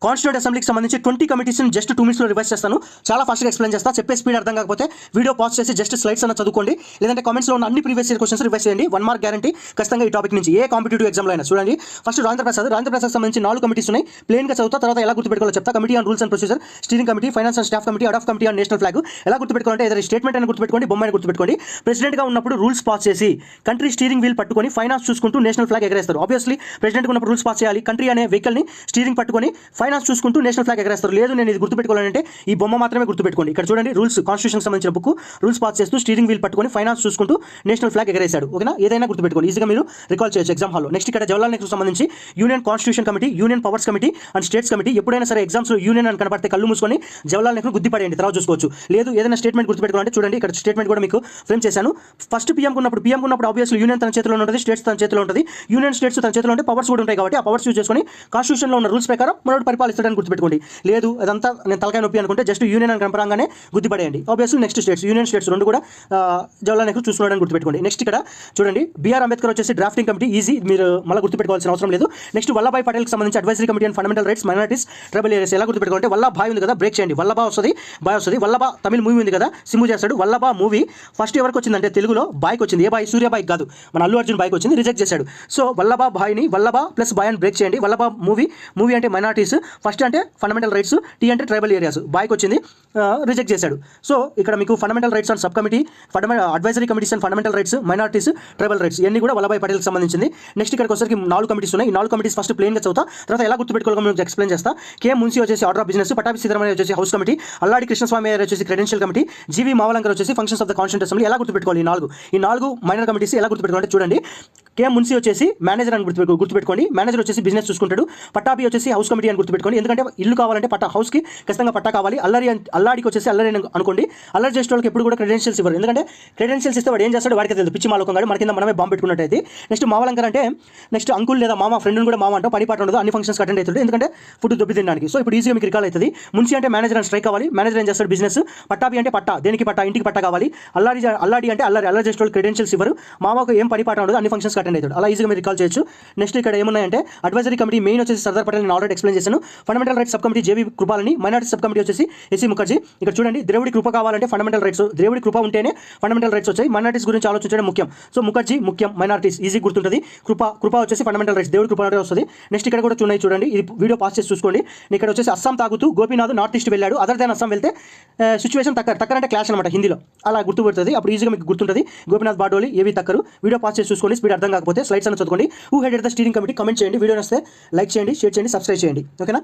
Constitute అసెంబ్లీకి సంబంధించి 20 కమిటీస్ని just 2 minutes revise చేస్తాను. చాలా ఫాస్ట్గా ఎక్స్ప్లెయిన్ చేస్తా. చెప్పే స్పీడ్ అర్థం కాకపోతే వీడియో పాజ్ చేసి జస్ట్ స్లైడ్స్ అన్న చదువుకోండి. లేదంటే కామెంట్స్లో ఉన్న అన్ని ప్రీవియస్ ఇయర్ క్వశ్చన్స్ రివైజ్ చేయండి. 1 mark గ్యారంటీ ఖచ్చితంగా ఈ టాపిక్ నుంచి ఏ కాంపిటేటివ్ ఎగ్జామ్లో అయినా. చూడండి, ఫస్ట్ రాజేంద్ర ప్రసాద్ సంబంధించి 4 కమిటీస్ ఉన్నాయి. ప్లేన్గా చదువుతా, తర్వాత ఎలా గుర్తుపెట్టుకోవాలో చెప్తా. Committee on rules and procedure, steering committee, finance and staff committee, ad hoc committee on national flag. ఎలా గుర్తుపెట్టుకోవాలంటే ఏదైనా స్టేట్మెంట్ అని గుర్తుపెట్టుకోండి, బొమ్మ అని గుర్తుపెట్టుకోండి. ప్రెసిడెంట్గా ఉన్నప్పుడు రూల్స్ పాస్ చేసి కంట్రీ స్టీరింగ్ వీల్ పట్టుకొని ఫైనాన్స్ చూసుకుంటూ నేషనల్ ఫ్లాగ్ ఎగరేస్తారు. ఆబ్వియస్లీ ప్రెసిడెంట్ ఉన్నప్పుడు రూల్స్ పాస్ చేయాలి. కంట్రీ అనే వెహికల్ని స్టీరింగ్ పట్టుకొని ఫైనాన్స్ చూసుకుంటూ నేషనల్ ఫ్లాగ్ ఎగరేస్తారు. లేదు నేను ఇది గుర్తుపెట్టుకోవాలంటే ఈ బొమ్మ మాత్రమే గుర్తుపెట్టుకోండి. ఇక్కడ చూడండి, రూల్స్ కాన్స్టిట్యూషన్ సంబంధించిన బుక్, రూల్స్ పాస్ చేస్తూ స్టీరింగ్ వీల్ పట్టుకొని ఫైనాన్స్ చూసుకుంటూ నేషనల్ ఫ్లాగ్ ఎగరేశాడు. ఓకేనా, ఏదైనా గుర్తుపెట్టుకోండి, ఈజీగా మీరు రికాల్ చేయొచ్చు ఎగ్జామ్ హాల్లో. నెక్స్ట్ ఇక్కడ జవహర్లాల్ నెహ్రూ సంబంధించి union constitution committee, union powers committee and states committee. ఎప్పుడైనా సరే ఎగ్జామ్స్లో యూనియన్ అని కనపడితే కళ్ళు మూసుకొని జవహర్లాల్ నెహ్రూ గుర్తుపడేయండి, తర్వాత చూసుకోవచ్చు. లేదు ఏదైనా స్టేట్మెంట్ గుర్తుపెట్టుకోవాలంటే చూడండి, ఇక్కడ స్టేట్మెంట్ కూడా మీకు ఫ్రేమ్ చేశాను. ఫస్ట్ పీఎం ఉన్నప్పుడు ఆబ్వియస్లీ యూనియన్ తన చేతిలో ఉంటుంది, స్టేట్స్ తన చేతిలో ఉంటుంది. యూనియన్ స్టేట్స్ తన చేతిలో ఉంటే పవర్స్ కూడా ఉంటాయి కాబట్టి ఆ పవర్స్ యూజ్ చేసుకొని కాన్స్టిట్యూషన్లో ఉన్న రూల్స్ ప్రకారం మనోడు పరిపాలిస్తాడని గుర్తుపెట్టుకోండి. లేదు అదంతా నేను తలకాయ నొప్పి అనుకుంటే జస్ట్ యూనియన్ అని కనపడంగానే గుర్తుపడేయండి. Obviously next states, union states రెండు కూడా జవహర్లాల్ నెహ్రూ చూసుకున్నాడని గుర్తుపెట్టుకోండి. నెక్స్ట్ ఇక్కడ చూడండి, బిఆర్ అంబేద్కర్ వచ్చేసి డ్రాఫ్టింగ్ కమిటీ, ఈజీ, మీరు మళ్ళీ గుర్తుపెట్టుకోవాల్సిన అవసరం లేదు. నెక్స్ట్ వల్లభాయ్ పటేల్కి సంబంధించి advisory committee and fundamental rights, minorities, tribal areas. ఎలా గుర్తుపెట్టుకోవాలంటే వల్లభాయ్ ఉంది కదా, బ్రేక్ చేయండి, వల్లభా వస్తుంది, బాయ్ వస్తుంది. వల్లభా తమిళ మూవీ ఉంది కదా, సింబు చేస్తాడు. వల్లభా మూవీ ఫస్ట్ ఎవరికి వచ్చిందంటే తెలుగులో బాయ్కి వచ్చింది. ఏ బాయ్? సూర్య బాయ్కి కాదు, మన అల్లు అర్జున్ బాయ్కి వచ్చింది, రిజెక్ట్ చేశాడు. సో వల్లభా బాయ్ని వల్లభా ప్లస్ బాయ్ అని బ్రేక్ చేయండి. వల్లభా మూవీ అంటే మైనారిటీస్, ఫస్ట్ అంటే ఫండమెంటల్ రైట్స్, టీ అంటే ట్రైబల్ ఏరియాస్, బాయ్కి వచ్చింది, రిజెక్ట్ చేశాడు. సో ఇక్కడ మీకు fundamental rights and sub committee, advisory committees and fundamental rights, minorities, tribal rights, ఇవన్నీ కూడా వల్లభాయ్ పటేల్కి సంబంధించింది. నెక్స్ట్ ఇక్కడికి వచ్చేసరికి 4 కమిటీస్ ఉన్నాయి. ఈ 4 కమిటీస్ ఫస్ట్ ప్లేన్గా చదువుతా, తర్వాత ఎలా గుర్తుపెట్టుకోవాలో మీకు ఎక్స్ప్లెయిన్ చేస్తా. కే మున్సి వచ్చేసి order of business, Pattabhi Sitaramayya వచ్చేసి హౌస్ కమిటీ, అల్లాడి కృష్ణస్వామి వచ్చేసి క్రెడెన్షియల్ కమిటీ, జీవి మావలంకర్ వచ్చేసి functions of the constituent assembly. ఎలా గుర్తుపెట్టుకోవాలి ఈ 4 మైనర్ కమిటీస్ ఎలా గుర్తుపెట్టుకోవాలంటే చూడండి, కే మున్సి వచ్చేసి మేనేజర్ అని గుర్తుపెట్టుకోండి. మేనేజర్ వచ్చేసి బిజినెస్ చూసుకుంటాడు. పట్టాభి వచ్చేసి హౌస్ కమిటీ అని గుర్తుపెట్టుకోండి, ఎందుకంటే ఇల్లు కావాలంటే హౌస్కి ఖచ్చితంగా పట్టా కావాలి. అల్లాడికి వచ్చేసి అల్లరి అనుకోండి. అల్లరి చేసే వాళ్ళకి ఎప్పుడు కూడా క్రెడెన్షియల్స్ ఇవ్వరు, ఎందుకంటే క్రెడెన్షియల్స్ ఇస్తే వాడు ఏం చేస్తాడు వాడికి తెలియదు, పిచ్చి మాలోకం కాదు, మన కింద మనమే బాంబు పెట్టుకున్నట్టయితే. నెక్స్ట్ మావలంకర్ అంటే నెక్స్ట్ అంకుల్ లేదా మామ, ఫ్రెండ్ని కూడా మామ అంటాం, పని పాట ఉండదు, అన్ని ఫంక్షన్స్ అటెండ్ అవుతుంది, ఎందుకంటే ఫుడ్ దొబ్బి తినడానికి. సో ఇప్పుడు ఈజీగా మీకు రికాల్ అవుతుంది. మున్సి అంటే మేనేజర్ అని స్ట్రైక్ కావాలి, మేనేజర్ ఏం చేస్తాడు బిజినెస్. పట్టాభి అంటే పట్టా, దేనికి పట్టా, ఇంటికి పట్టా కావాలి. అల్లాడి అంటే అల్లరి చేసే వాళ్ళు క్రెడెన్షియల్స్ ఇవ్వరు, మామకు ఏం పని పాట ఉండదు, అన్ని ఫంక్షన్స్ అటెండ్ అవుతాడు. అలా ఈజీగా మీరు రికాల్ చేయొచ్చు. నెక్స్ట్ ఇక్కడ ఏమున్నాయంటే అడ్వైజరీ కమిటీ మెయిన్ వచ్చేసి సర్దార్ పటేల్, నేను ఆల్రెడీ ఎక్స్ప్లెయిన్ చేశాను. Fundamental rights sub committee JV Kripalani, minority sub committee వచ్చేసి ఎస్సీ ముఖర్జీ. ఇక్కడ చూడండి, దేవుడి కృప కావాలంటే ఫండమెంటల్ రైట్స్, దేవుడి కృప ఉంటేనే ఫండమెంటల్ రైట్స్ వచ్చాయి. మైనారిటీస్ గురించి ఆలోచించడం ముఖ్యం. సో ముఖర్జీ ముఖ్యం, మైనారిటీస్ ఈజీ గుర్తుంటుంది. కృప వచ్చేసి ఫండమెంటల్ రైట్స్, దేవుడి కృప వస్తుంది. నెక్స్ట్ ఇక్కడ కూడా చూడండి, ఇది వీడియో పాస్ చేసి చూసుకోండి. ఇక్కడ వచ్చేసి అస్సాం తాగుతూ గోపీనాథ్ నార్త్ ఈస్ట్ వెళ్ళాడు, అదర్ దాన్ అస్సాం వెళ్తే సిచ్యువేషన్ టక్కర్ అంటే క్లాష్ అనమాట హిందీలో, అలా గుర్తుపడుతుంది. అప్పుడు ఈజీగా మీకు గుర్తుంటుంది. గోపీనాథ్ బాడోలి ఏవి తక్కరు. వీడియో పాస్ చేసి చూసుకోండి, స్పీడ్ అర్థం కాకపోతే స్లైడ్స్ అని చదువుకోండి. Who headed the steering committee comment చేయండి. వీడియో వస్తే లైక్ చేయండి, షేర్ చేయండి, సబ్స్క్రైబ్ చేయండి. ఓకేనా.